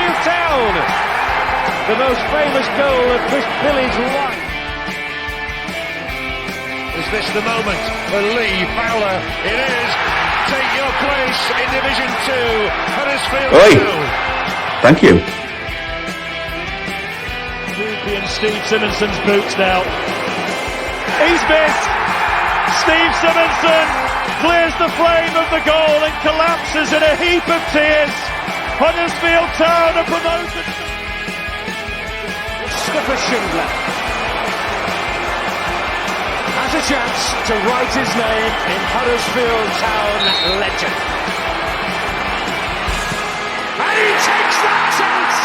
Huddersfield Town. The most famous goal of Chris Billy's life. Is this the moment for Lee Fowler? It is. Take your place in Division 2, Huddersfield Town. Thank you. And Steve Simonson's boots now. He's missed. Steve Simonson clears the frame of the goal and collapses in a heap of tears. Huddersfield Town are promoted. Skipper Schindler has a chance to write his name in Huddersfield Town legend. And he takes that chance!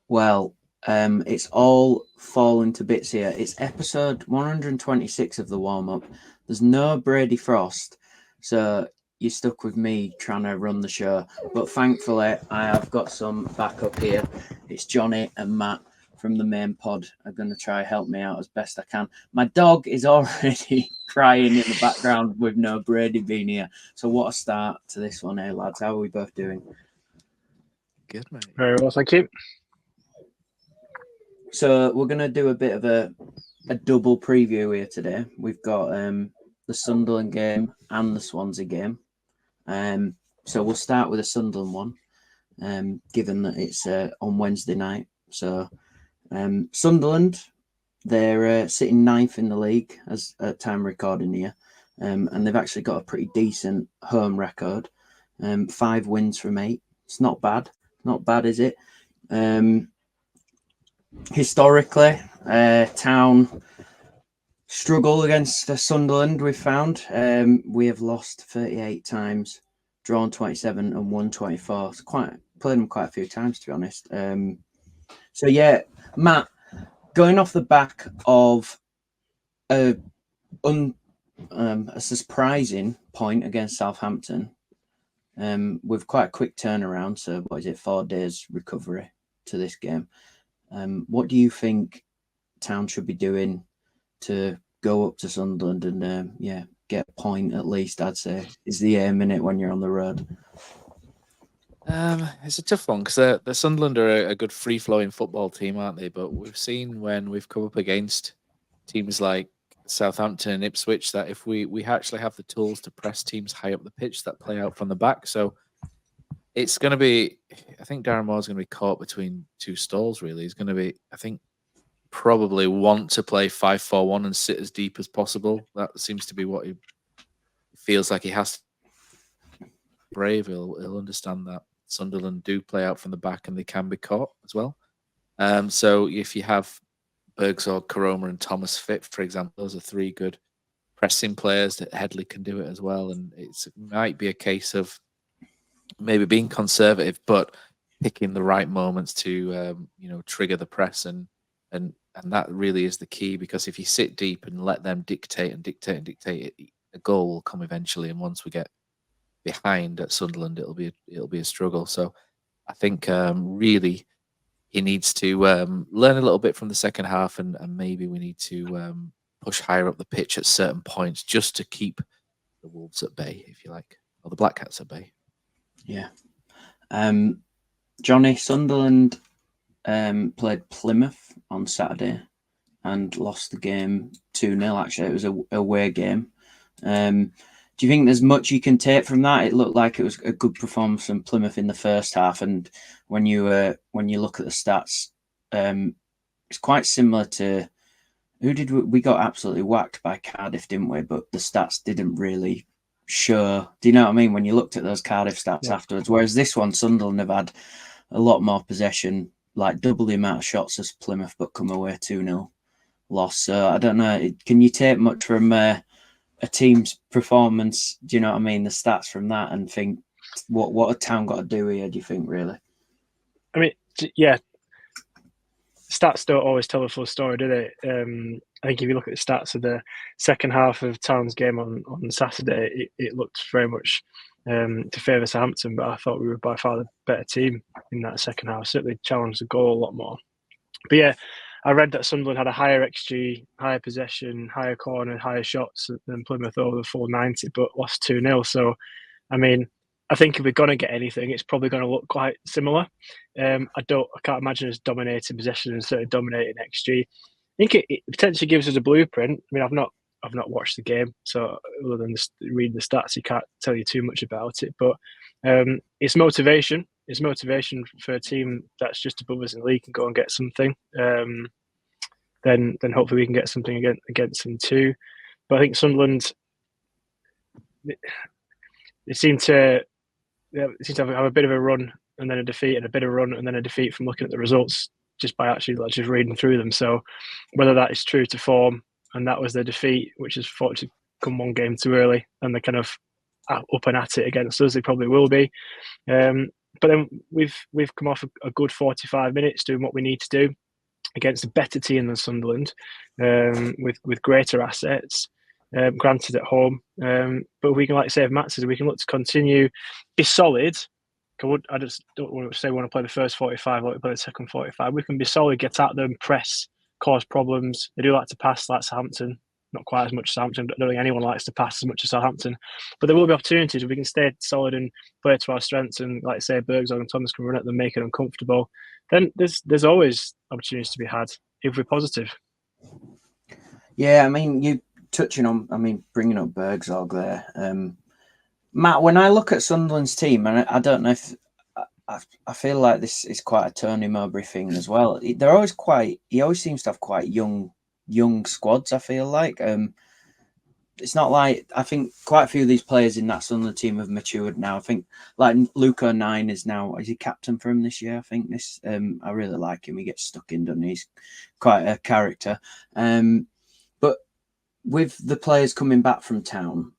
Well, it's all falling to bits here. It's episode 126 of the warm-up. There's no Brady Frost, so you're stuck with me trying to run the show. But thankfully, I have got some backup here. It's Jonny and Matt from the main pod are going to try help me out as best I can. My dog is already crying in the background with no Brady being here. So what a start to this one, eh, lads? How are we both doing? Good, mate. Very well, thank you. So we're going to do a bit of a double preview here today. We've got the Sunderland game and the Swansea game. So we'll start with the Sunderland one, given that it's on Wednesday night. So Sunderland, they're sitting ninth in the league as at time recording here, and they've actually got a pretty decent home record. 5 wins from 8. It's not bad. Not bad, is it? Historically, Town struggle against Sunderland, we've found. We have lost 38 times, drawn 27 and won 24. It's played them quite a few times, to be honest. So, yeah, Matt, going off the back of a surprising point against Southampton, with quite a quick turnaround, so what is it, 4 days recovery to this game. What do you think Town should be doing to go up to Sunderland and get a point at least? I'd say is the aim in it when you're on the road. It's a tough one because the Sunderland are a good free-flowing football team, aren't they? But we've seen when we've come up against teams like Southampton and Ipswich that if we actually have the tools to press teams high up the pitch that play out from the back, so. It's going to be, I think Darren Moore's going to be caught between two stalls, really. He's going to be, I think, probably want to play 5-4-1 and sit as deep as possible. That seems to be what he feels like he has to. Brave, he'll understand that Sunderland do play out from the back and they can be caught as well. So if you have Bergs or Karoma and Thomas fit, for example, those are 3 good pressing players that Headley can do it as well. And it might be a case of maybe being conservative, but picking the right moments to trigger the press, and that really is the key. Because if you sit deep and let them dictate, a goal will come eventually. And once we get behind at Sunderland, it'll be a struggle. So I think really he needs to learn a little bit from the second half, and maybe we need to push higher up the pitch at certain points just to keep the Wolves at bay, if you like, or the Black Cats at bay. Yeah. Jonny, Sunderland played Plymouth on Saturday and lost the game 2-0, actually. It was a away game. Do you think there's much you can take from that? It looked like it was a good performance from Plymouth in the first half, and when you look at the stats, it's quite similar to we got absolutely whacked by Cardiff, didn't we? But the stats didn't really show. Do you know what I mean? When you looked at those Cardiff stats afterwards, whereas this one, Sunderland have had a lot more possession, like double the amount of shots as Plymouth, but come away 2-0 loss. So I don't know. Can you take much from a team's performance? Do you know what I mean? The stats from that, and think what a Town got to do here. Do you think really? I mean, yeah. Stats don't always tell the full story, do they? I think if you look at the stats of the second half of Town's game on Saturday, it looked very much to favour Southampton, but I thought we were by far the better team in that second half. Certainly challenged the goal a lot more. But yeah, I read that Sunderland had a higher XG, higher possession, higher corner, higher shots than Plymouth over the full 90, but lost 2-0. So, I mean, I think if we're going to get anything, it's probably going to look quite similar. I can't imagine us dominating possession and certainly dominating XG. I think it potentially gives us a blueprint. I mean, I've not watched the game, so other than reading the stats, you can't tell you too much about it. But it's motivation. It's motivation for a team that's just above us in the league and go and get something. Then hopefully we can get something against them too. But I think Sunderland, they seem to have a bit of a run and then a defeat and a bit of a run and then a defeat from looking at the results just by actually just reading through them. So whether that is true to form, and that was their defeat, which has fortunately come one game too early, and they're kind of up and at it against us, they probably will be. But then we've come off a good 45 minutes doing what we need to do against a better team than Sunderland, with greater assets. Granted at home, but we can, like say, Matt says, we can look to continue, be solid. I just don't want to say we want to play the first 45 like we play the second 45. We can be solid, get at them, press, cause problems. They do like to pass, like Southampton. Not quite as much as Southampton. I don't think anyone likes to pass as much as Southampton. But there will be opportunities where we can stay solid and play to our strengths. And like say, Bergzog and Thomas can run at them, make it uncomfortable. Then there's always opportunities to be had if we're positive. Yeah, I mean, you touching on, bringing up Bergzog there. Matt, when I look at Sunderland's team, and I don't know if I feel like this is quite a Tony Mowbray thing as well. He always seems to have quite young squads, I feel like. It's not like, I think quite a few of these players in that Sunderland team have matured now. I think like Luke O'Nien is he captain for him this year? I think this. I really like him. He gets stuck in, doesn't he? He's quite a character. But with the players coming back from town,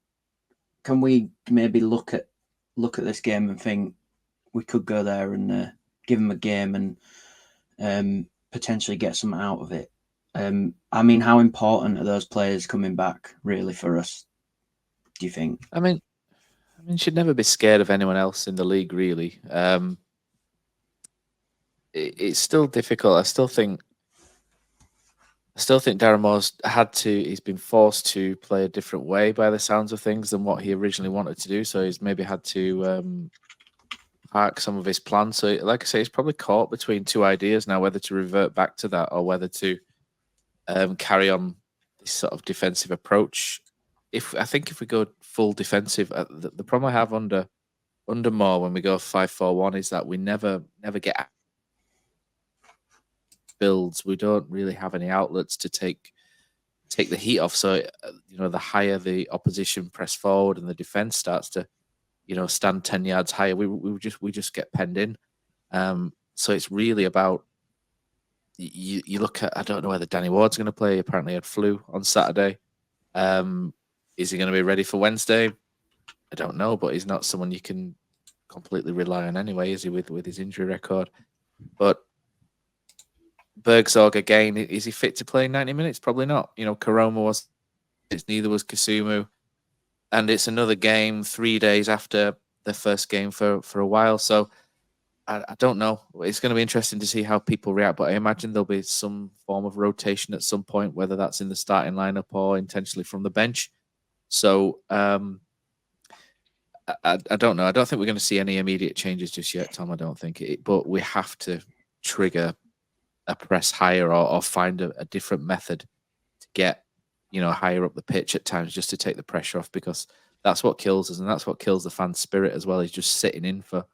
can we maybe look at this game and think we could go there and give them a game and potentially get something out of it? How important are those players coming back really for us, do you think? I mean, should never be scared of anyone else in the league, really. It's still difficult. I still think Darren Moore's he's been forced to play a different way by the sounds of things than what he originally wanted to do. So he's maybe had to park some of his plans. So like I say, he's probably caught between two ideas now, whether to revert back to that or whether to carry on this sort of defensive approach. If we go full defensive, the problem I have under Moore when we go 5-4-1 is that we never get builds. We don't really have any outlets to take the heat off. So the higher the opposition press forward and the defense starts to stand 10 yards higher, we just get penned in. So it's really about you look at, I don't know whether Danny Ward's going to play. Apparently he had flu on Saturday. Is he going to be ready for Wednesday? I don't know, but he's not someone you can completely rely on anyway, is he, with his injury record? But Bergzog, again, is he fit to play 90 minutes? Probably not. Karoma was, neither was Kasumu. And it's another game 3 days after the first game for a while. So I don't know. It's going to be interesting to see how people react, but I imagine there'll be some form of rotation at some point, whether that's in the starting lineup or intentionally from the bench. So I don't know. I don't think we're going to see any immediate changes just yet, Tom. I don't think it, but we have to trigger a press higher or find a different method to get higher up the pitch at times, just to take the pressure off, because that's what kills us, and that's what kills the fan spirit as well. Is just sitting in for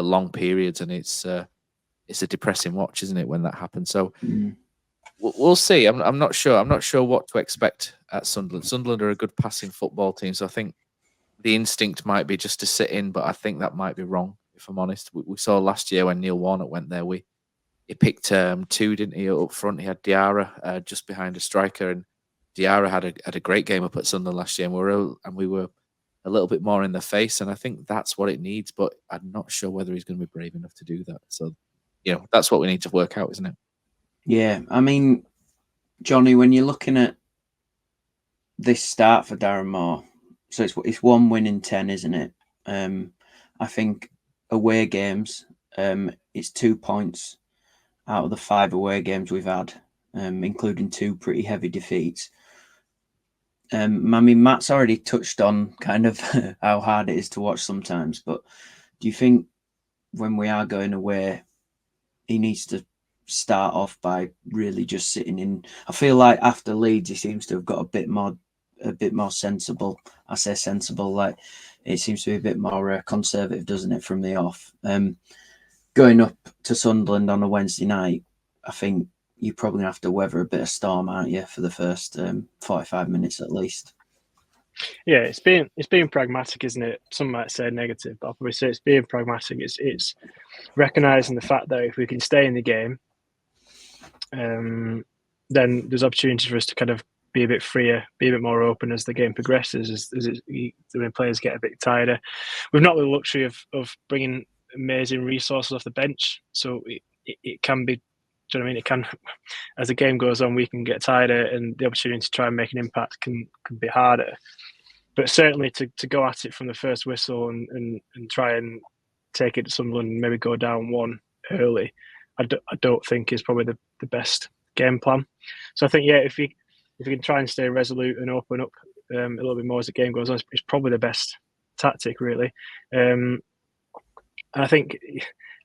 long periods, and it's a depressing watch, isn't it, when that happens? So we'll see. I'm not sure. I'm not sure what to expect at Sunderland. Sunderland are a good passing football team, so I think the instinct might be just to sit in, but I think that might be wrong, if I'm honest. We saw last year when Neil Warnock went there, he picked two, didn't he, up front? He had Diarra just behind a striker, and Diarra had a great game up at Sunderland last year, and we were a little bit more in the face, and I think that's what it needs, but I'm not sure whether he's going to be brave enough to do that. So, that's what we need to work out, isn't it? Yeah, Jonny, when you're looking at this start for Darren Moore, so it's 1 win in 10, isn't it? I think away games, it's 2 points out of the 5 away games we've had. including 2 pretty heavy defeats. I mean, Matt's already touched on kind of how hard it is to watch sometimes, but do you think when we are going away, he needs to start off by really just sitting in? I feel like after Leeds, he seems to have got a bit more sensible. I say sensible, like it seems to be a bit more conservative, doesn't it, from the off? Going up to Sunderland on a Wednesday night, I think you're probably gonna have to weather a bit of storm, aren't you, for the first 45 minutes at least? Yeah, it's being pragmatic, isn't it? Some might say negative, but I'll probably say it's being pragmatic. It's recognising the fact that if we can stay in the game, then there's opportunity for us to kind of be a bit freer, be a bit more open as the game progresses, when players get a bit tighter. We've not the luxury of bringing amazing resources off the bench, so it can be. Do you know what I mean? It can, as the game goes on, we can get tighter, and the opportunity to try and make an impact can be harder. But certainly to go at it from the first whistle and try and take it to Sunderland and maybe go down 1 early, I don't think is probably the best game plan. So I think, yeah, if you can try and stay resolute and open up a little bit more as the game goes on, it's probably the best tactic, really. And I think,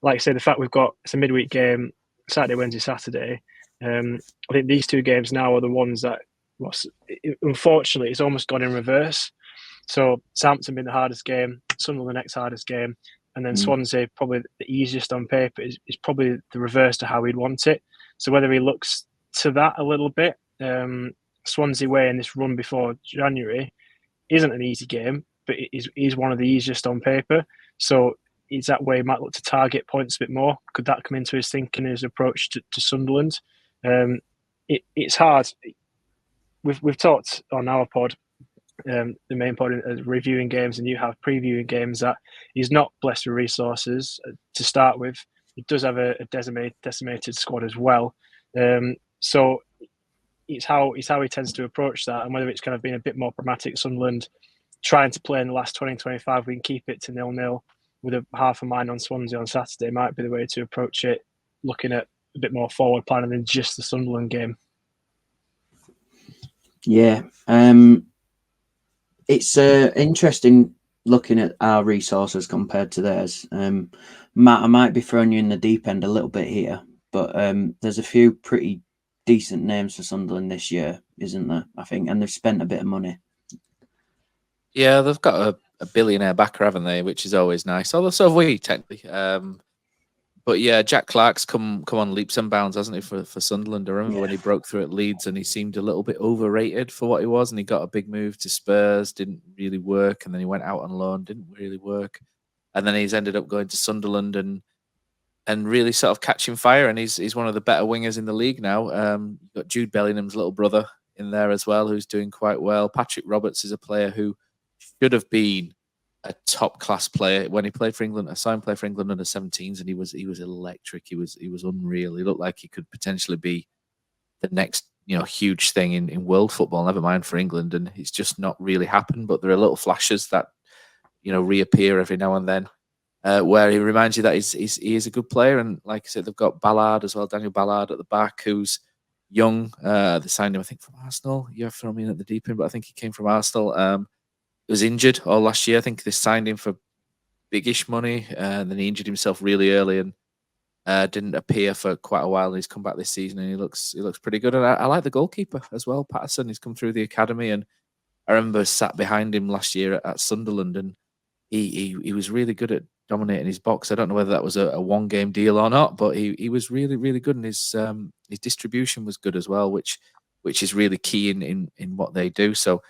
like I say, the fact it's a midweek game, Saturday, Wednesday, Saturday. I think these 2 games now are the ones that, unfortunately, it's almost gone in reverse. So Southampton being the hardest game, Sunderland the next hardest game, and then Swansea probably the easiest on paper is probably the reverse to how we'd want it. So whether he looks to that a little bit, Swansea way in this run before January isn't an easy game, but it is one of the easiest on paper. So is that way he might look to target points a bit more? Could that come into his thinking, his approach to Sunderland? It's hard. We've talked on our pod, the main pod is reviewing games, and you have previewing games, that he's not blessed with resources to start with. He does have a decimated squad as well. So it's how he tends to approach that, and whether it's kind of been a bit more pragmatic, Sunderland trying to play in the last 20-25, we can keep it to 0-0 with a half a mind on Swansea on Saturday might be the way to approach it, looking at a bit more forward planning than just the Sunderland game. Yeah, it's interesting looking at our resources compared to theirs. Matt, I might be throwing you in the deep end a little bit here, but there's a few pretty decent names for Sunderland this year, isn't there? I think, and they've spent a bit of money. Yeah, they've got a billionaire backer, haven't they? Which is always nice. Although so have we, technically. But yeah, Jack Clark's come on leaps and bounds, hasn't he, for Sunderland? I remember when he broke through at Leeds and he seemed a little bit overrated for what he was, and he got a big move to Spurs, didn't really work, and then he went out on loan, didn't really work, and then he's ended up going to Sunderland and really sort of catching fire, and he's one of the better wingers in the league now. You've got Jude Bellingham's little brother in there as well, who's doing quite well. Patrick Roberts is a player who should have been a top class player when he played for England. I saw him play for England under 17s, and he was electric. He was unreal. He looked like he could potentially be the next huge thing in world football. Never mind for England, and it's just not really happened. But there are little flashes that reappear every now and then, where he reminds you that he is a good player. And like I said, they've got Ballard as well, Daniel Ballard at the back, who's young. They signed him, I think, from Arsenal. You have to throw me in at the deep end, but I think he came from Arsenal. He was injured all last year. I think they signed him for biggish money, and then he injured himself really early and didn't appear for quite a while. And he's come back this season, and he looks pretty good. And I like the goalkeeper as well, Patterson. He's come through the academy, and I remember sat behind him last year at Sunderland, and he was really good at dominating his box. I don't know whether that was a one-game deal or not, but he was really, really good, and his distribution was good as well, which is really key in what they do. So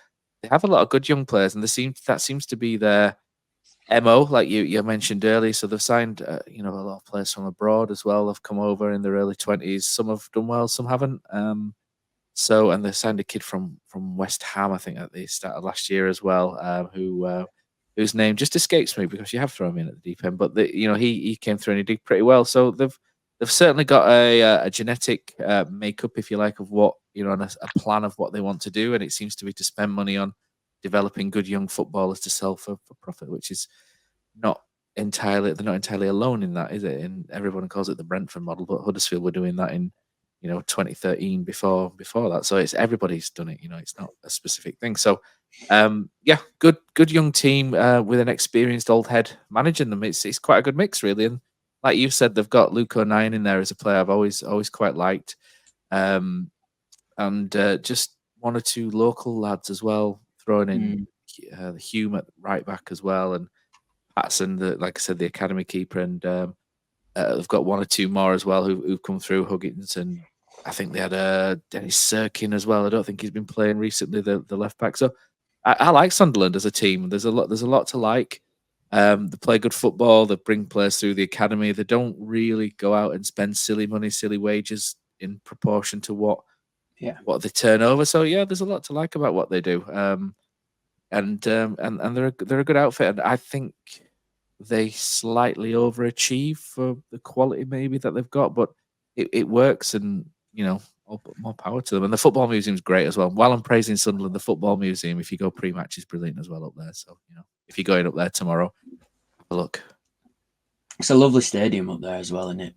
they have a lot of good young players, and that seems to be their MO, like you mentioned earlier. So they've signed a lot of players from abroad as well. They've come over in their early 20s. Some have done well, some haven't. And they signed a kid from West Ham, I think, at the start of last year as well, whose name just escapes me because you have thrown me in at the deep end. But he came through and he did pretty well. So they've certainly got a genetic makeup, if you like, of what and a plan of what they want to do, and it seems to be to spend money on developing good young footballers to sell for profit, which is they're not entirely alone in that, is it? And everyone calls it the Brentford model, but Huddersfield were doing that in 2013 before that. So it's everybody's done it. It's not a specific thing. So good young team with an experienced old head managing them. It's quite a good mix, really. And like you said, they've got Luke O'Nien in there as a player I've always quite liked, and just one or two local lads as well, throwing in Hume at right back as well, and Patson, like I said, the academy keeper, and they've got one or two more as well who've come through. Huggins, and I think they had Dennis Sirkin as well. I don't think he's been playing recently, the left back. So I like Sunderland as a team. There's a lot to like. They play good football. They bring players through the academy. They don't really go out and spend silly money, silly wages in proportion to what they turn over. So there's a lot to like about what they do. And they're a good outfit, and I think they slightly overachieve for the quality maybe that they've got, but it works, and more power to them. And the football museum's great as well. While I'm praising Sunderland, the football museum, if you go pre-match, is brilliant as well up there. So if you're going up there tomorrow, have a look. It's a lovely stadium up there as well, isn't it?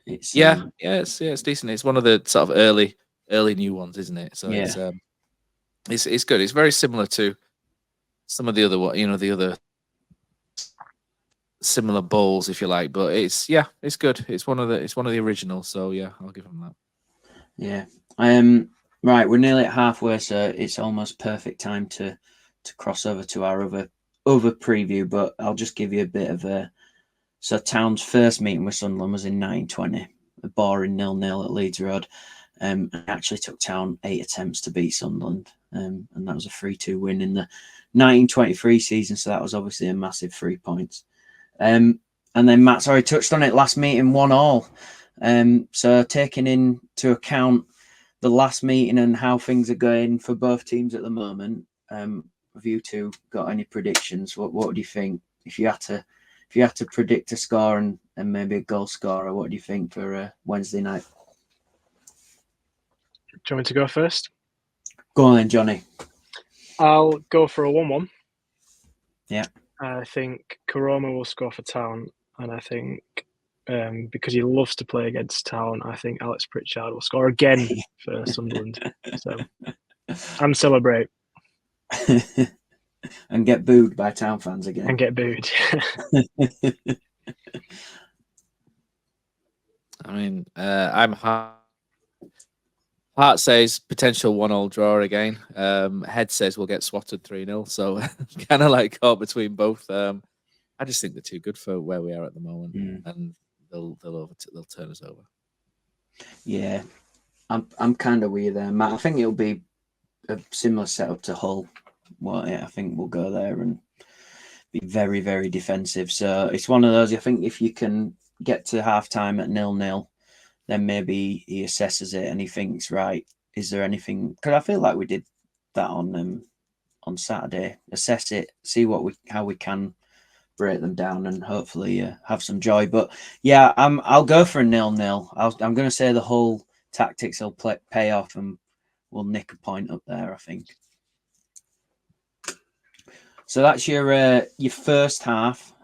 It's it's decent. It's one of the sort of early new ones, isn't it? So it's good. It's very similar to some of the other the other similar bowls, if you like. But it's good. It's one of the originals. So I'll give them that. Yeah. Right, we're nearly at halfway, so it's almost perfect time to cross over to our other preview. But I'll just give you a bit of a. So Town's first meeting with Sunderland was in 1920, a boring 0-0 at Leeds Road. It actually took Town 8 attempts to beat Sunderland, and that was a 3-2 win in the 1923 season. So that was obviously a massive 3 points. And then Matt's already touched on it. Last meeting 1-1. So taking into account the last meeting and how things are going for both teams at the moment, have you two got any predictions? What do you think if you had to predict a score and maybe a goal scorer? What do you think for Wednesday night? Do you want me to go first? Go on then, Jonny. I'll go for a 1-1. Yeah. I think Karoma will score for Town, and I think because he loves to play against Town, I think Alex Pritchard will score again for Sunderland. So and celebrate. And get booed by Town fans again. And get booed. I mean, I'm Heart says potential 1-1 draw again. Head says we'll get swatted 3-0. So kind of like caught between both. I just think they're too good for where we are at the moment, and they'll turn us over. Yeah, I'm kind of with you there, Matt. I think it'll be a similar setup to Hull. Well, I think we'll go there and be very, very defensive. So it's one of those. I think if you can get to half time at 0-0. Then maybe he assesses it and he thinks, right, is there anything? Because I feel like we did that on Saturday. Assess it, see how we can break them down, and hopefully have some joy. But I'll go for a 0-0. I'm going to say the whole tactics will pay off, and we'll nick a point up there, I think. So that's your first half.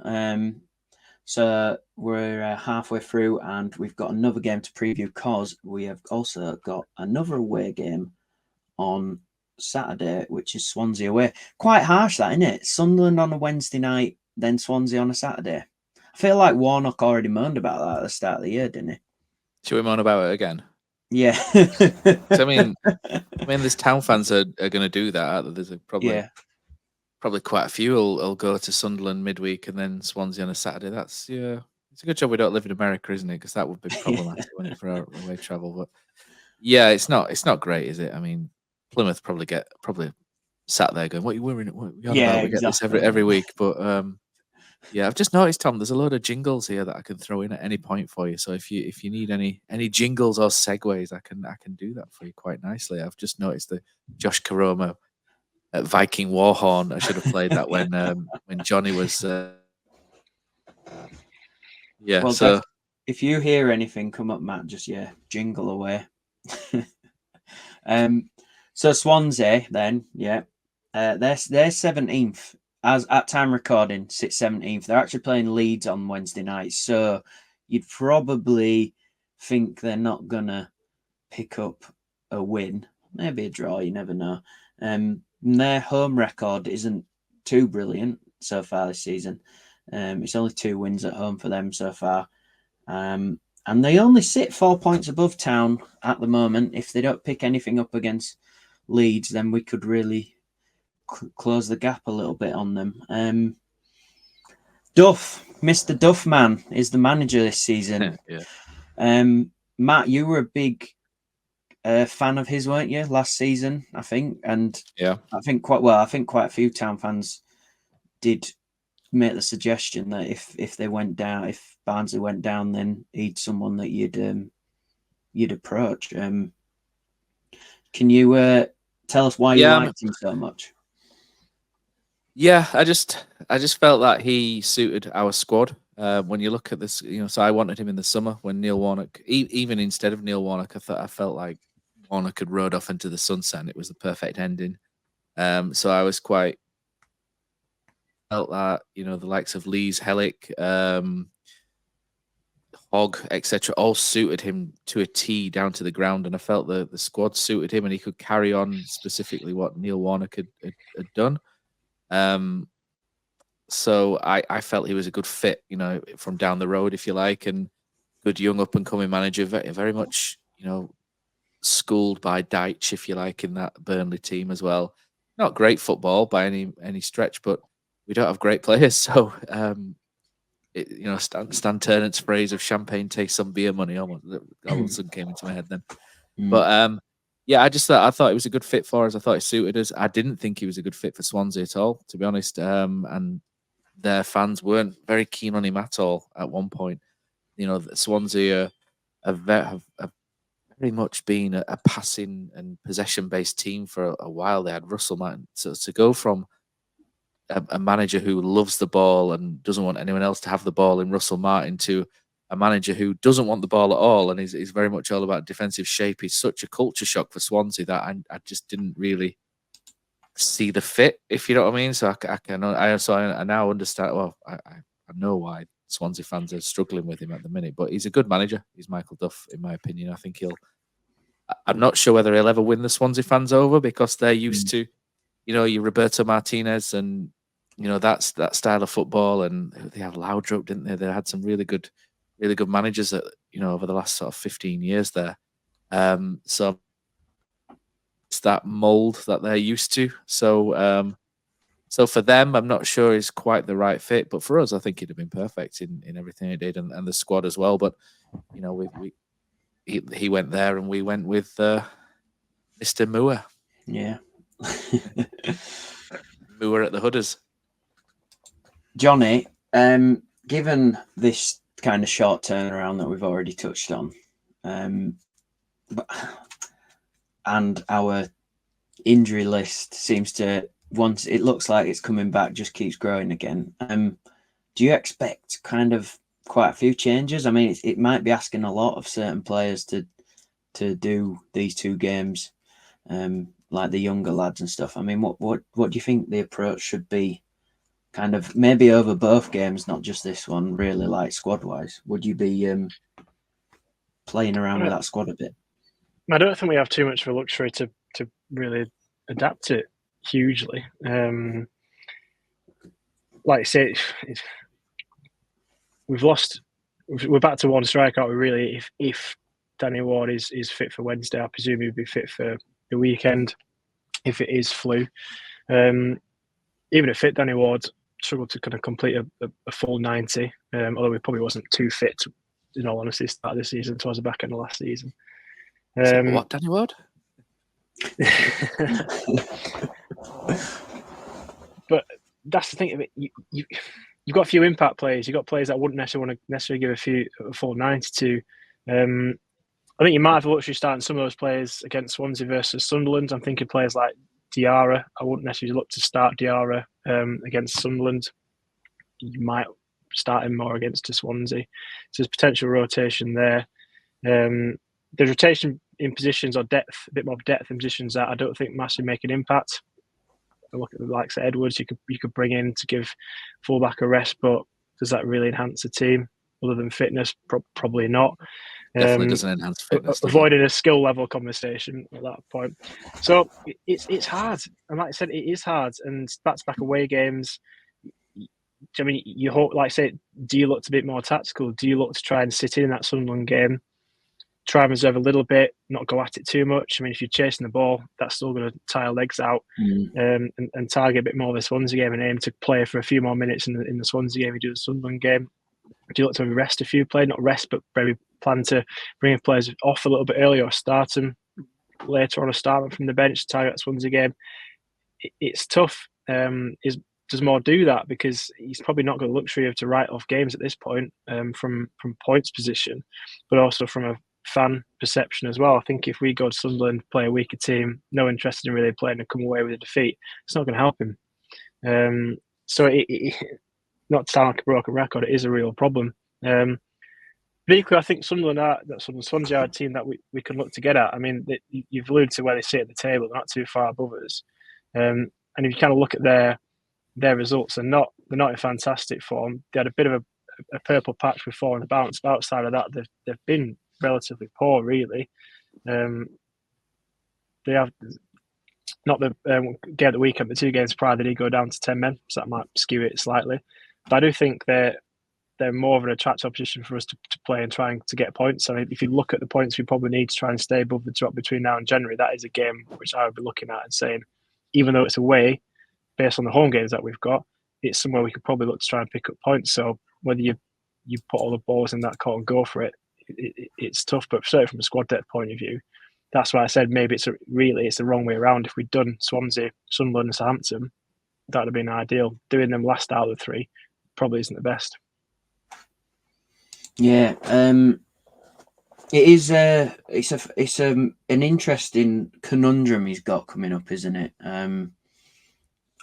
So we're halfway through, and we've got another game to preview because we have also got another away game on Saturday, which is Swansea away. Quite harsh, that, isn't it? Sunderland on a Wednesday night, then Swansea on a Saturday. I feel like Warnock already moaned about that at the start of the year, didn't he? Should we moan about it again? Yeah. So, I mean, there's Town fans are going to do that. There's probably quite a few will go to Sunderland midweek and then Swansea on a Saturday. That's it's a good job we don't live in America, isn't it? Because that would be problematic wouldn't it, for our away travel. But it's not great, is it? I mean, Plymouth probably sat there going, "What are you worrying? What are you on about? We get this every week." But I've just noticed, Tom, there's a load of jingles here that I can throw in at any point for you. So if you need any jingles or segues, I can do that for you quite nicely. I've just noticed the Josh Karoma Viking Warhorn. I should have played that when Jonny was. Well, so if you hear anything come up, Matt, just jingle away. So Swansea then, they're 17th as at time recording, 17th. They're actually playing Leeds on Wednesday night, so you'd probably think they're not gonna pick up a win, maybe a draw. You never know. Their home record isn't too brilliant so far this season. It's only 2 wins at home for them so far. And they only sit 4 points above Town at the moment. If they don't pick anything up against Leeds, then we could really close the gap a little bit on them. Duff, Mr. Duffman, is the manager this season. Yeah. Matt, you were a big fan of his, weren't you, last season? I think, and Yeah, I think quite a few Town fans did make the suggestion that if they went down, if Barnsley went down, then he'd someone that you'd approach. Can you tell us why you liked him so much? Yeah, I just felt that he suited our squad. When you look at this, so I wanted him in the summer when Neil Warnock, even instead of Neil Warnock, I felt like Warnock had rode off into the sunset and it was the perfect ending. So I was felt that, the likes of Lees, Hellick, Hogg, etc., all suited him to a T down to the ground, and I felt the squad suited him and he could carry on specifically what Neil Warnock had done. So I felt he was a good fit, from down the road, if you like, and good young up and coming manager, very, very much, schooled by Deitch, if you like, in that Burnley team as well. Not great football by any stretch, but we don't have great players. So, Stan Ternant's phrase of champagne tastes some beer money almost all of a sudden came into my head then. But yeah, I thought it was a good fit for us. I thought it suited us. I didn't think he was a good fit for Swansea at all, to be honest. And their fans weren't very keen on him at all at one point. Swansea have very much been a passing and possession-based team for a while. They had Russell Martin. So to go from a manager who loves the ball and doesn't want anyone else to have the ball in Russell Martin to a manager who doesn't want the ball at all and is very much all about defensive shape is such a culture shock for Swansea that I just didn't really see the fit, if you know what I mean. So I now understand. Well, I know why Swansea fans are struggling with him at the minute, but he's a good manager. He's Michael Duff, in my opinion. I think I'm not sure whether he'll ever win the Swansea fans over because they're used to, your Roberto Martinez and that style of football, and they have Laudrup, didn't they? They had some really good managers that over the last sort of 15 years there. So it's that mold that they're used to. So for them, I'm not sure he's quite the right fit, but for us, I think he'd have been perfect in everything he did and the squad as well. But he went there and we went with Mr. Moore. Yeah. Moore at the Hudders. Jonny, given this kind of short turnaround that we've already touched on, and our injury list seems to, once it looks like it's coming back, just keeps growing again. Do you expect kind of quite a few changes? I mean, it might be asking a lot of certain players to do these 2 games, like the younger lads and stuff. I mean, what do you think the approach should be? Kind of maybe over both games, not just this one, really, like squad wise. Would you be playing around with that squad a bit? I don't think we have too much of a luxury to really adapt it hugely. Like I say, we've lost. We're back to one striker, aren't we? Really, if Danny Ward is fit for Wednesday, I presume he'll be fit for the weekend. If it is flu, even if fit, Danny Ward struggled to kind of complete a full 90. Although he probably wasn't too fit, in all honesty, start of the season towards the back end of last season. What, Danny Ward? But that's the thing of it. You've got a few impact players. You've got players that wouldn't necessarily want to give a full 90 to. I think you might have a luxury starting some of those players against Swansea versus Sunderland. I'm thinking players like Diarra. I wouldn't necessarily look to start Diarra against Sunderland. You might start him more against Swansea. So there's potential rotation there. There's rotation in positions or depth, a bit more depth in positions that I don't think massively make an impact. I look at the likes of Edwards, you could bring in to give fullback a rest, but does that really enhance the team other than fitness? Probably not. Definitely doesn't enhance fitness. Avoiding a skill level conversation at that point. So it's hard, and like I said, it is hard. And back away games. I mean, you hope, like I say, do you look a bit more tactical? Do you look to try and sit in that Sunderland game? Try and reserve a little bit, not go at it too much. I mean, if you're chasing the ball, that's still going to tire legs out, and target a bit more of the Swansea game and aim to play for a few more minutes in the Swansea game. You do the Sunderland game. Do you look to maybe rest a few players? Not rest, but maybe plan to bring players off a little bit earlier or start them later on, or start them from the bench to target that Swansea game. It's tough. Does Moore do that? Because he's probably not got the luxury of to write off games at this point from points position, but also from a fan perception as well. I think if we go to Sunderland, play a weaker team, no interest in really playing and come away with a defeat, it's not going to help him. So not to sound like a broken record, it is a real problem. But equally, I think Swansea are a team that we can look to get at. I mean, you've alluded to where they sit at the table; they're not too far above us. And if you kind of look at their results, they're not in fantastic form. They had a bit of a purple patch before on the bounce, but outside of that, they've been relatively poor, really. They have not the game of the weekend, but 2 games prior they did go down to 10 men, so that might skew it slightly. But I do think they're more of an attractive opposition for us to play and trying to get points. I mean, if you look at the points we probably need to try and stay above the drop between now and January, that is a game which I would be looking at and saying, even though it's away, based on the home games that we've got, it's somewhere we could probably look to try and pick up points. So whether you put all the balls in that court and go for it, it's tough. But certainly from a squad depth point of view, that's why I said maybe it's the wrong way around. If we'd done Swansea, Sunderland and Southampton, that would have been ideal. Doing them last out of the 3 probably isn't the best. Yeah, it is. It's an interesting conundrum he's got coming up, isn't it?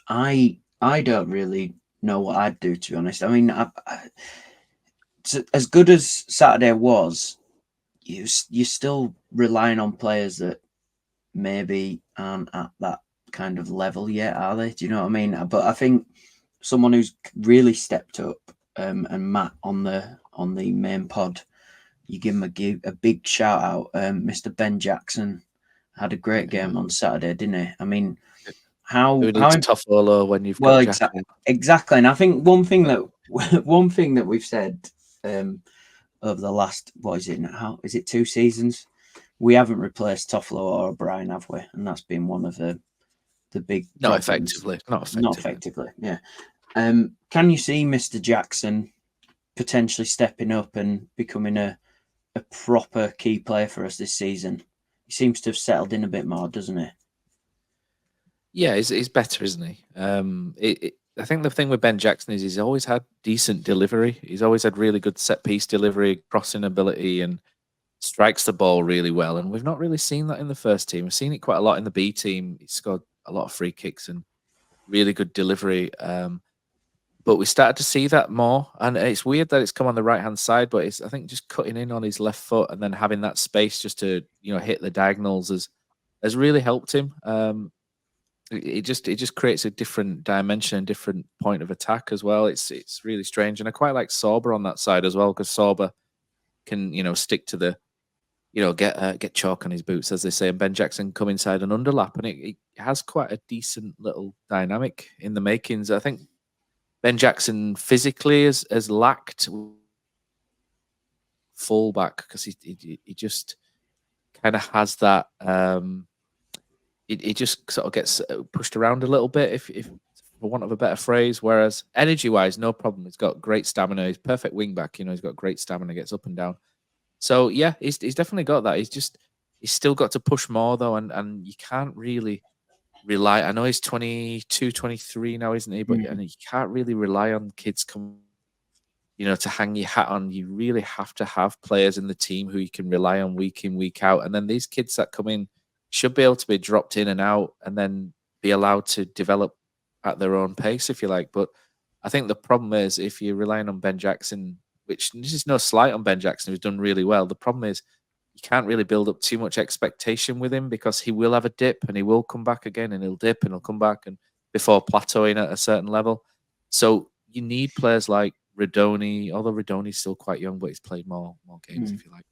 I don't really know what I'd do, to be honest. I mean, as good as Saturday was, you're still relying on players that maybe aren't at that kind of level yet, are they? Do you know what I mean? But I think someone who's really stepped up, and Matt on the main pod, you give him a big shout out. Mr. Ben Jackson had a great game on Saturday, didn't he? I mean, how tough Olo when you've got exactly. And I think one thing that we've said over the last, what is it now? Is it 2 seasons? We haven't replaced Toffolo or O'Brien, have we? And that's been one of the big Not problems. effectively. Yeah. Can you see Mr. Jackson potentially stepping up and becoming a proper key player for us this season? He seems to have settled in a bit more, doesn't he? Yeah, he's better, isn't he? I think the thing with Ben Jackson is he's always had decent delivery. He's always had really good set-piece delivery, crossing ability, and strikes the ball really well. And we've not really seen that in the first team. We've seen it quite a lot in the B team. He scored a lot of free kicks and really good delivery. But we started to see that more. And it's weird that it's come on the right-hand side, but I think just cutting in on his left foot and then having that space just to hit the diagonals has really helped him. It just creates a different dimension, different point of attack as well. It's really strange, and I quite like Sorba on that side as well, because Sorba can stick to the get chalk on his boots, as they say, and Ben Jackson come inside and underlap, and it has quite a decent little dynamic in the makings. I think Ben Jackson physically has lacked fullback, because he just kind of has that. He just sort of gets pushed around a little bit, if for want of a better phrase. Whereas energy-wise, no problem. He's got great stamina. He's perfect wing back. He's got great stamina. Gets up and down. So yeah, he's definitely got that. He's still got to push more though, and you can't really rely. I know he's 22, 23 now, isn't he? But and you can't really rely on kids come, to hang your hat on. You really have to have players in the team who you can rely on week in, week out. And then these kids that come in should be able to be dropped in and out and then be allowed to develop at their own pace, if you like. But I think the problem is, if you're relying on Ben Jackson, which this is no slight on Ben Jackson, who's done really well, the problem is you can't really build up too much expectation with him, because he will have a dip and he will come back again, and he'll dip and he'll come back, and before plateauing at a certain level. So you need players like Radoni, although Radoni's still quite young, but he's played more games, if you like.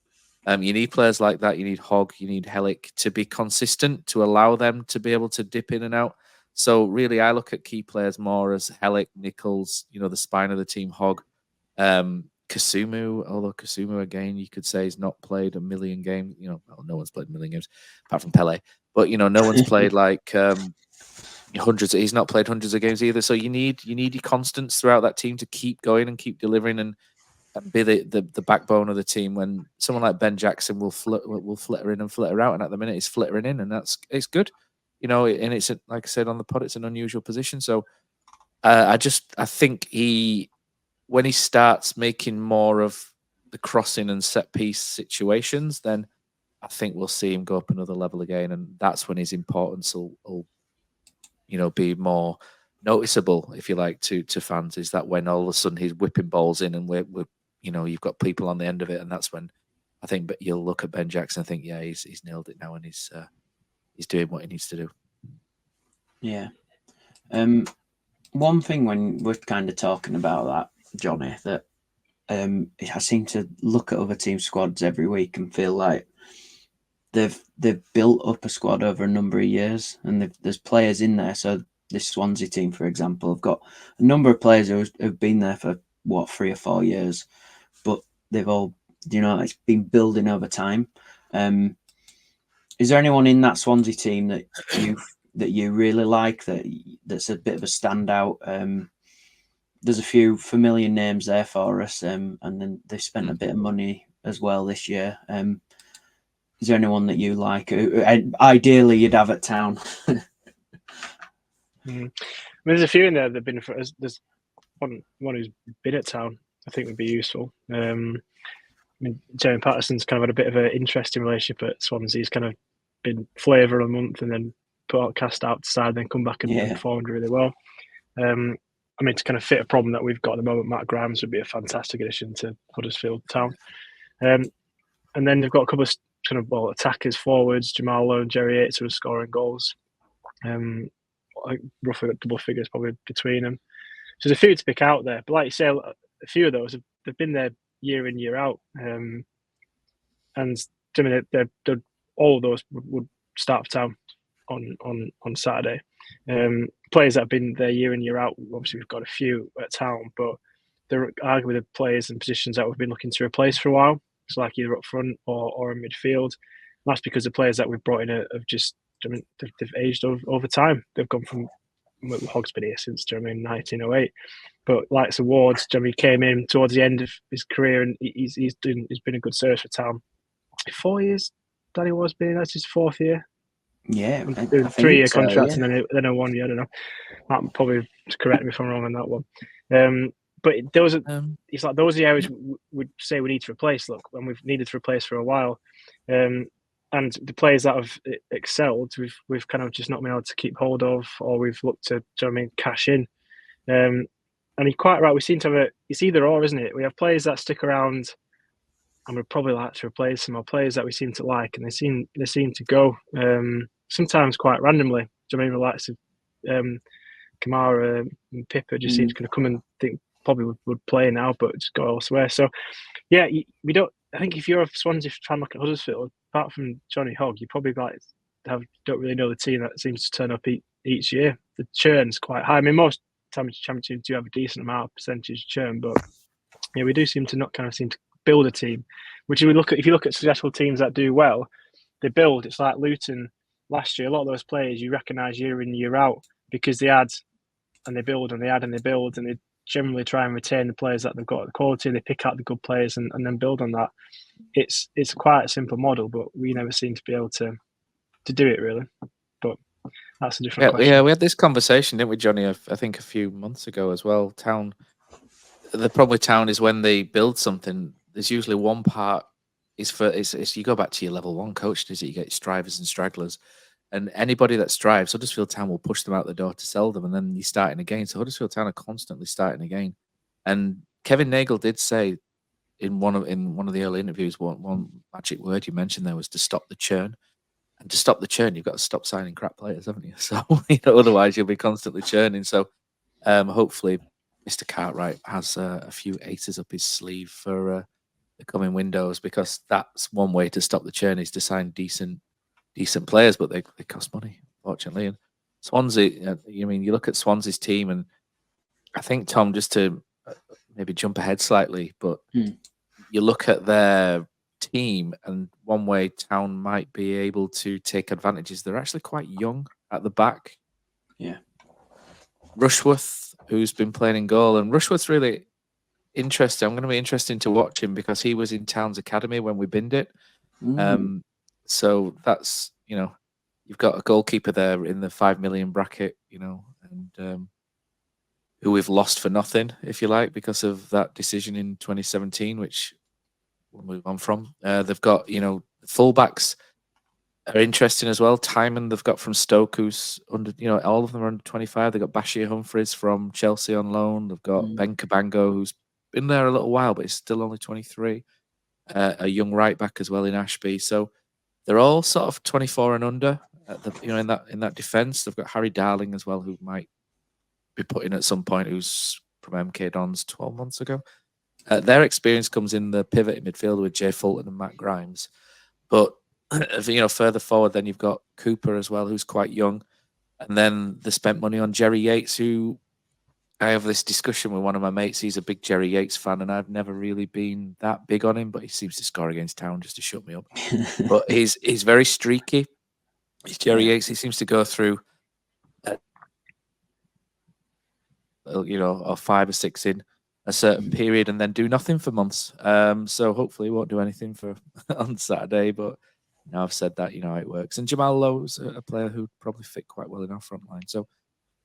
You need players like that. You need Hogg, you need Hellick to be consistent, to allow them to be able to dip in and out. So really, I look at key players more as Hellick, Nichols, the spine of the team, Hogg, Kasumu. Although Kasumu, again, you could say he's not played a million games. No one's played a million games apart from Pele. But no one's played like hundreds. He's not played hundreds of games either. So you need your constants throughout that team to keep going and keep delivering and be the backbone of the team. When someone like Ben Jackson will flitter in and flitter out, and at the minute he's flittering in, and it's good. And it's like I said on the pod, it's an unusual position. So I think when he starts making more of the crossing and set piece situations, then I think we'll see him go up another level again, and that's when his importance will be more noticeable, if you like, to fans. Is that when all of a sudden he's whipping balls in, and we're you've got people on the end of it, and that's when I think. But you'll look at Ben Jackson and think, yeah, he's nailed it now, and he's doing what he needs to do. Yeah. One thing when we're kind of talking about that, Jonny, that I seem to look at other team squads every week and feel like they've built up a squad over a number of years, and there's players in there. So this Swansea team, for example, have got a number of players who've been there for 3 or 4 years, but they've all, it's been building over time. Is there anyone in that Swansea team that you really like, that's a bit of a standout? There's a few familiar names there for us, and then they've spent a bit of money as well this year. Is there anyone that you like? Ideally, you'd have at Town. There's a few in there that've been for us. There's one who's been at Town. I think would be useful. Jeremy Patterson's kind of had a bit of an interesting relationship at Swansea. He's kind of been flavour a month and then cast out to side, then come back and performed really well. To kind of fit a problem that we've got at the moment, Matt Grimes would be a fantastic addition to Huddersfield Town. And then they've got a couple of kind of attackers, forwards, Jamal Lowe and Jerry Yates, who are scoring goals. Roughly double figures probably between them. So there's a few to pick out there. But like you say, a few of those they've been there year in, year out. And they're all of those would start for Town on Saturday. Players that have been there year in, year out, obviously we've got a few at Town, but they're arguably the players and positions that we've been looking to replace for a while. It's like either up front or in midfield. And that's because the players that we've brought in have just, they've aged over time. They've gone from, Hogg's been here since 1908, but like Wards, he came in towards the end of his career, and he's been a good service for Town. 4 years, Danny Ward's been in. That's his 4th year. Yeah, 3-year contract, and then a 1 year. I don't know. Matt probably correct me if I'm wrong on that one. But those are it's like those are the areas we'd say we need to replace. Look, and we've needed to replace for a while. And the players that have excelled, we've kind of just not been able to keep hold of, or we've looked to, cash in. And you're quite right. We seem to have it's either or, isn't it? We have players that stick around, and we'd probably like to replace some, or players that we seem to like, and they seem to go. Sometimes quite randomly. The likes of Kamara and Pippa just seem to kind of come and think probably would play now, but just go elsewhere. So, yeah, we don't. I think if you're a Swansea fan like at Huddersfield, apart from Johnny Hogg, you probably don't really know the team that seems to turn up each year. The churn's quite high. Most championships do have a decent amount of percentage churn, but we do seem to build a team. Which if you look at successful teams that do well, they build. It's like Luton last year. A lot of those players you recognise year in, year out because they add and they build and they add and they build, and they generally try and retain the players that they've got, the quality. They pick out the good players and then build on that. It's quite a simple model, but we never seem to be able to do it really. But that's a different question. Yeah, we had this conversation, didn't we, Jonny? I think a few months ago as well. The problem with Town is when they build something, there's usually one part is you go back to your level 1 coach, is it? You get strivers and stragglers, and anybody that strives, Huddersfield Town will push them out the door to sell them, and then you're starting again. So Huddersfield Town are constantly starting again. And Kevin Nagel did say in one of the early interviews, one magic word you mentioned there was to stop the churn. And to stop the churn, you've got to stop signing crap players, haven't you? So otherwise you'll be constantly churning. So hopefully Mr. Cartwright has a few aces up his sleeve for the coming windows, because that's one way to stop the churn, is to sign decent players, but they cost money, fortunately. And Swansea, you look at Swansea's team, and I think, Tom, just to maybe jump ahead slightly, but you look at their team, and one way Town might be able to take advantage is they're actually quite young at the back. Yeah. Rushworth, who's been playing in goal, and Rushworth's really interesting. I'm going to be interesting to watch him because he was in Town's academy when we binned it. So that's, you've got a goalkeeper there in the 5 million bracket, and who we've lost for nothing, if you like, because of that decision in 2017, which we'll move on from. They've got, fullbacks are interesting as well. Timon they've got from Stoke, who's under, all of them are under 25. They've got Bashir Humphreys from Chelsea on loan. They've got Ben Cabango, who's been there a little while, but he's still only 23. A young right back as well in Ashby. So they're all sort of 24 and under at the, in that defence. They've got Harry Darling as well, who might be put in at some point, who's from MK Dons 12 months ago. Their experience comes in the pivot in midfield with Jay Fulton and Matt Grimes. But, further forward, then you've got Cooper as well, who's quite young. And then they spent money on Jerry Yates, who I have this discussion with one of my mates. He's a big Jerry Yates fan, and I've never really been that big on him, but he seems to score against Town just to shut me up. But he's very streaky. He's Jerry Yates. He seems to go through, or 5 or 6 in a certain period and then do nothing for months. So hopefully he won't do anything for on Saturday. But now I've said that, how it works. And Jamal Lowe's a player who'd probably fit quite well in our front line. So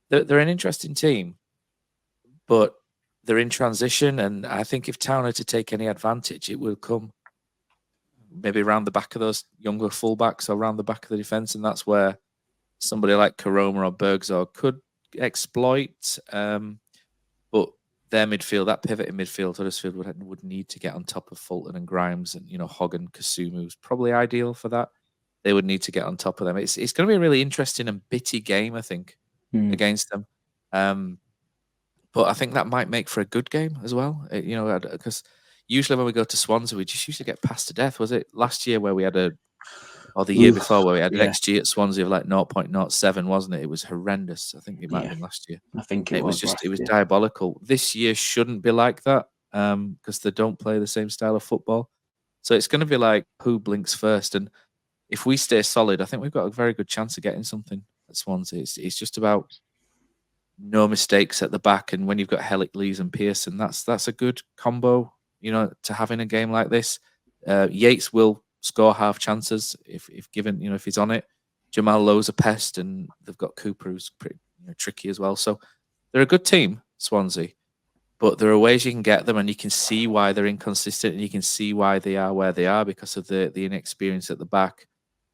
they're an interesting team, but they're in transition. And I think if Town are to take any advantage, it will come maybe around the back of those younger fullbacks or around the back of the defence. And that's where somebody like Karoma or Bergzor could exploit. But their midfield, that pivot in midfield, Huddersfield would need to get on top of Fulton and Grimes and, Hogg and Kasumu, probably ideal for that. They would need to get on top of them. It's going to be a really interesting and bitty game, I think, against them. But I think that might make for a good game as well, because usually when we go to Swansea, we just usually get passed to death. Was it last year where we had or the year before where we had an XG at Swansea of like 0.07, wasn't it? It was horrendous. I think it might have been last year. I think it was diabolical. This year shouldn't be like that because they don't play the same style of football. So it's going to be like who blinks first. And if we stay solid, I think we've got a very good chance of getting something at Swansea. It's just about no mistakes at the back. And when you've got Hellick, Lees and Pearson, that's a good combo, to have in a game like this. Yates will score half chances if given, if he's on it. Jamal Lowe's a pest, and they've got Cooper, who's pretty tricky as well. So they're a good team, Swansea, but there are ways you can get them, and you can see why they're inconsistent, and you can see why they are where they are because of the inexperience at the back.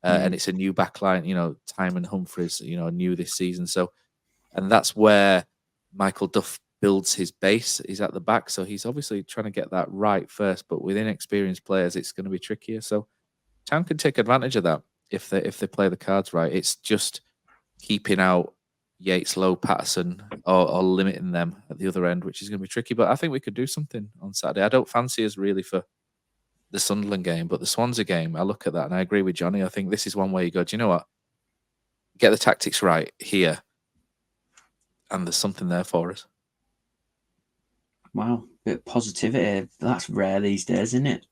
And it's a new back line, Timon Humphreys, new this season. So, and that's where Michael Duff builds his base. He's at the back, so he's obviously trying to get that right first. But with inexperienced players, it's going to be trickier. So Town can take advantage of that if they play the cards right. It's just keeping out Yates, Lowe, Patterson, or limiting them at the other end, which is going to be tricky. But I think we could do something on Saturday. I don't fancy us really for the Sunderland game, but the Swansea game, I look at that and I agree with Jonny. I think this is one way you go, do you know what? Get the tactics right here, and there's something there for us. Wow, bit of positivity. That's rare these days, isn't it?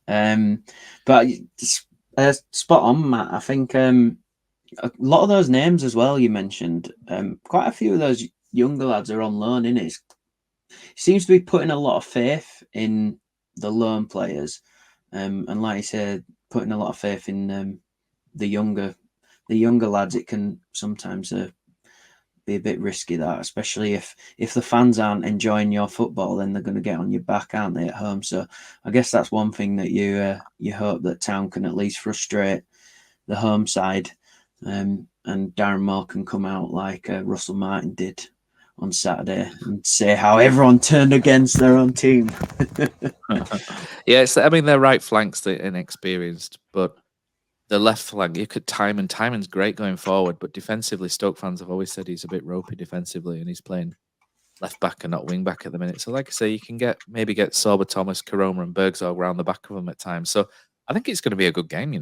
But spot on, Matt. I think a lot of those names as well you mentioned, quite a few of those younger lads are on loan, innit? It seems to be putting a lot of faith in the loan players. And like you said, putting a lot of faith in the younger lads. It can sometimes be a bit risky, that, especially if the fans aren't enjoying your football, then they're going to get on your back, aren't they, at home? So I guess that's one thing that you hope that Town can at least frustrate the home side, and Darren Moore can come out like Russell Martin did on Saturday and say how everyone turned against their own team. Yeah, their right flank's inexperienced, but the left flank, you could Timon's great going forward, but defensively, Stoke fans have always said he's a bit ropey defensively, and he's playing left back and not wing back at the minute. So, like I say, you can maybe get Sorba, Thomas, Karoma, and Bergzorg around the back of them at times. So, I think it's going to be a good game.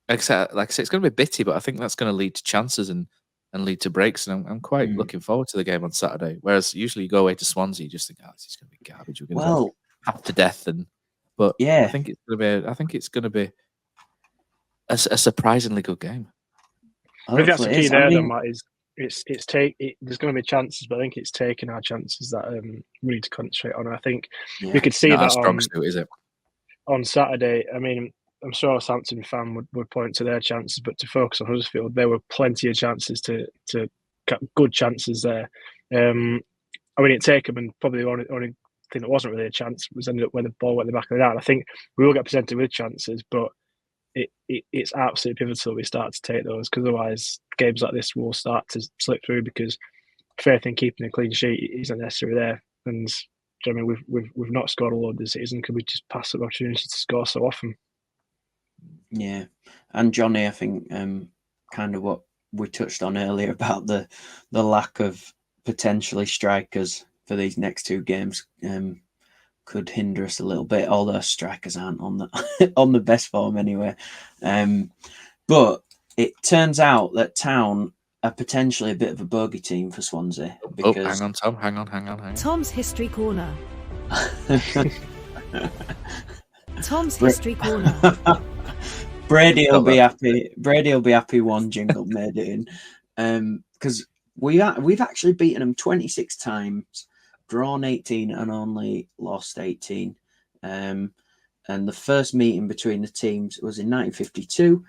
Like I say, it's going to be bitty, but I think that's going to lead to chances and lead to breaks. And I'm quite looking forward to the game on Saturday. Whereas usually you go away to Swansea, you just think, this is going to be garbage. We're going to go half to death. But I think it's going to be a surprisingly good game. I think that's the key there, though, Matt. Is there's going to be chances, but I think it's taking our chances that we need to concentrate on. I think we could see that strong suit, is it? On Saturday. I mean, I'm sure a Southampton fan would point to their chances, but to focus on Huddersfield, there were plenty of chances to good chances there. I mean, it take them, and probably the only thing that wasn't really a chance was ended up when the ball went the back of the net. I think we will get presented with chances, but it's absolutely pivotal we start to take those, because otherwise games like this will start to slip through, because faith in keeping a clean sheet isn't necessarily there. And I mean, we've not scored a lot this season because we just pass up opportunities to score so often. Yeah, and Jonny, I think kind of what we touched on earlier about the lack of potentially strikers for these next two games could hinder us a little bit, although strikers aren't on the on the best form anyway. But it turns out that Town are potentially a bit of a bogey team for Swansea. Because... hang on, Tom. Hang on. Tom's History Corner. Tom's History Corner. Brady will be happy. Brady will be happy one jingle made it in. Because we've actually beaten them 26 times, drawn 18 and only lost 18. And the first meeting between the teams was in 1952,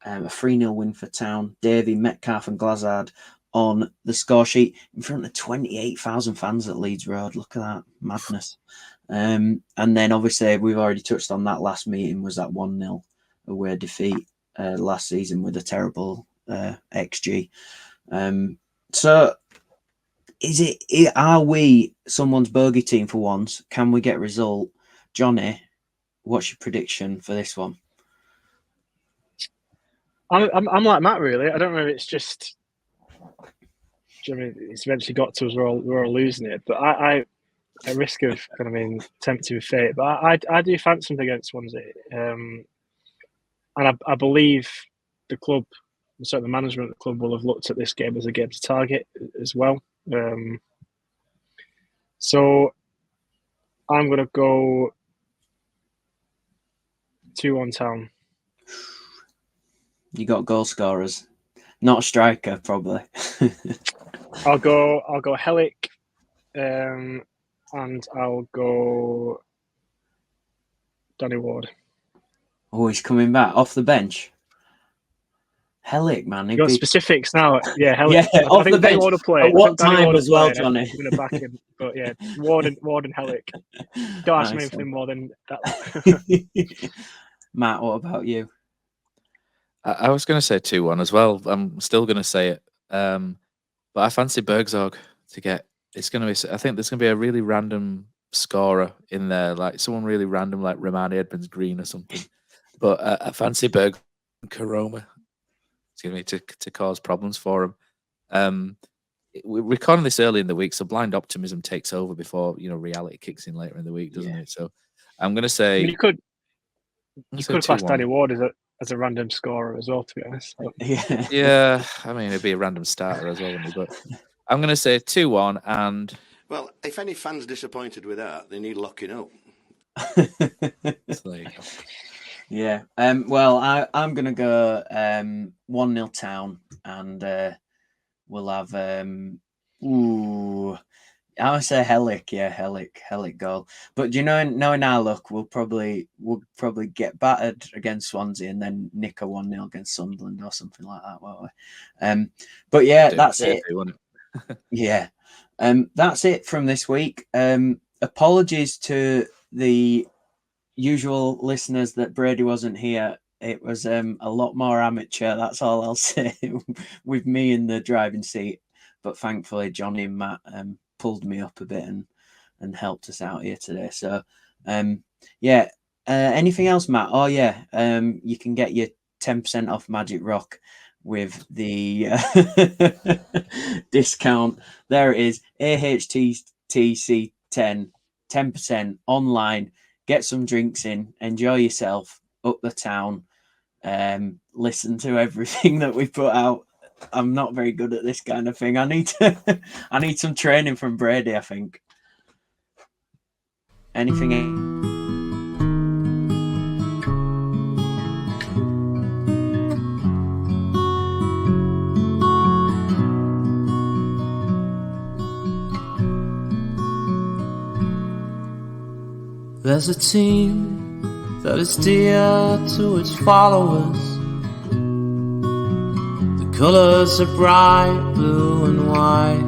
a 3-0 win for Town. Davy, Metcalf and Glazard on the score sheet in front of 28,000 fans at Leeds Road. Look at that madness. And then obviously we've already touched on that last meeting was that 1-0 away defeat last season with a terrible XG. So are we someone's bogey team for once? Can we get a result? Jonny, what's your prediction for this one? I'm like Matt, really. I don't know if it's just, I mean, it's eventually got to us, we're all losing it, but I at risk of tempted with fate, but I do fancy something against Swansea. And I believe the club, certainly the management of the club, will have looked at this game as a game to target as well. So I'm going to go 2-1 Town. You got goal scorers, not a striker, probably. I'll go Helic, and I'll go Danny Ward. Oh, he's coming back off the bench. Helic, man. You got specifics now. Yeah, Helic. Yeah, off the bench. At what time as well, Jonny? I'm going to back him. But yeah, Ward and Helic. Don't ask me anything more than that. Matt, what about you? I was going to say 2-1 as well. I'm still going to say it. But I fancy Bergzorg to get. It's going to be. I think there's going to be a really random scorer in there, like someone really random, like Romani Edmonds Green or something. But I fancy Berg and Karoma. It's going to be to cause problems for him. We're recording this early in the week, so blind optimism takes over before reality kicks in later in the week, doesn't it? So I'm going to say you could class Danny Ward as a random scorer as well, to be honest. Yeah. I mean, it'd be a random starter as well, but I'm going to say 2-1 and. Well, if any fans disappointed with that, they need locking up. So there you go. Yeah. Well, I'm going to go 1-0 Town, and we'll have I would say Helic. Yeah, Helic goal. But knowing our luck, we'll probably get battered against Swansea and then nick a 1-0 against Sunderland or something like that, won't we? But yeah, that's it. Yeah. That's it from this week. Apologies to the usual listeners that Brady wasn't here. It was a lot more amateur, that's all I'll say, with me in the driving seat. But thankfully, Jonny and Matt pulled me up a bit and helped us out here today. So, anything else, Matt? Oh, yeah, you can get your 10% off Magic Rock with the discount. There it is, AHTTC 10% online. Get some drinks in, enjoy yourself up the town. Listen to everything that we put out. I'm not very good at this kind of thing. I need some training from Brady, I think. Anything else? There's a team that is dear to its followers. The colours are bright blue and white.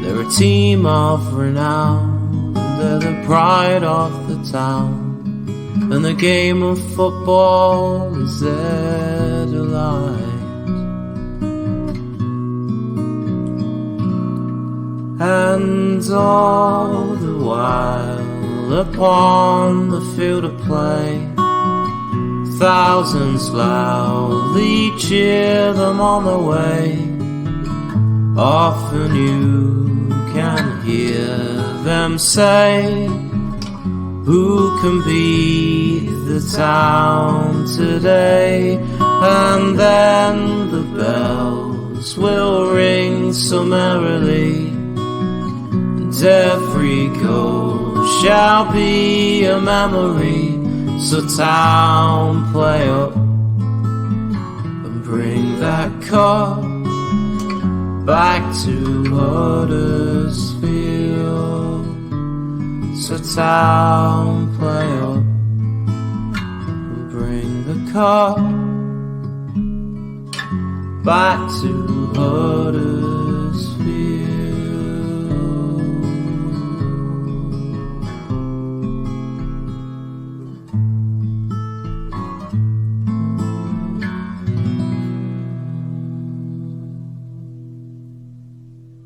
They're a team of renown, and they're the pride of the town. And the game of football is their delight. And all the while upon the field of play, thousands loudly cheer them on the way. Often you can hear them say, who can beat the town today? And then the bells will ring so merrily, every goal shall be a memory. So town, play up and bring that cup back to Huddersfield. So town, play up and bring the cup back to Huddersfield.